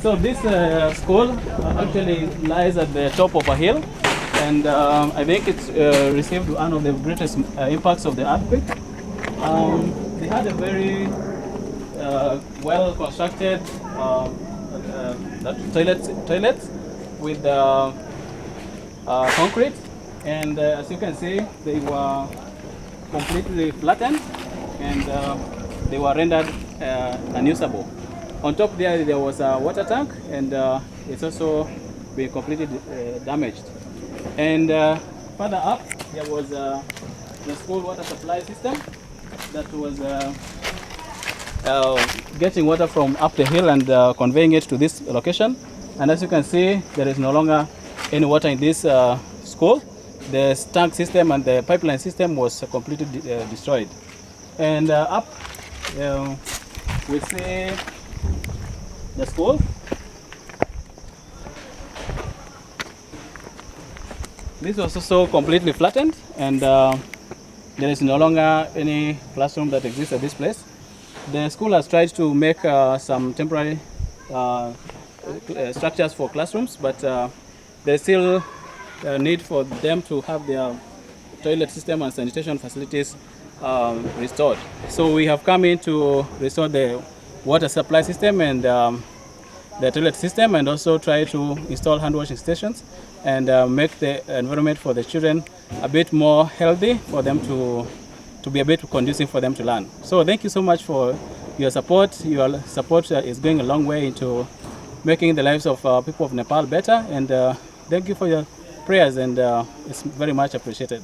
So this school actually lies at the top of a hill, and I think it's received one of the greatest impacts of the earthquake. They had a very well constructed toilets with concrete, and as you can see, they were completely flattened, and they were rendered unusable. On top there was a water tank, and it's also been completely damaged. And further up, there was the school water supply system that was getting water from up the hill and conveying it to this location. And as you can see, there is no longer any water in this school. The tank system and the pipeline system was completely destroyed. And up, we see the school. This was also completely flattened, and there is no longer any classroom that exists at this place. The school has tried to make some temporary structures for classrooms, but there's still a need for them to have their toilet system and sanitation facilities restored. So we have come in to restore the water supply system and the toilet system, and also try to install hand washing stations and make the environment for the children a bit more healthy for them to be a bit conducive for them to learn. So thank you so much for your support. Your support is going a long way into making the lives of people of Nepal better, and thank you for your prayers, and it's very much appreciated.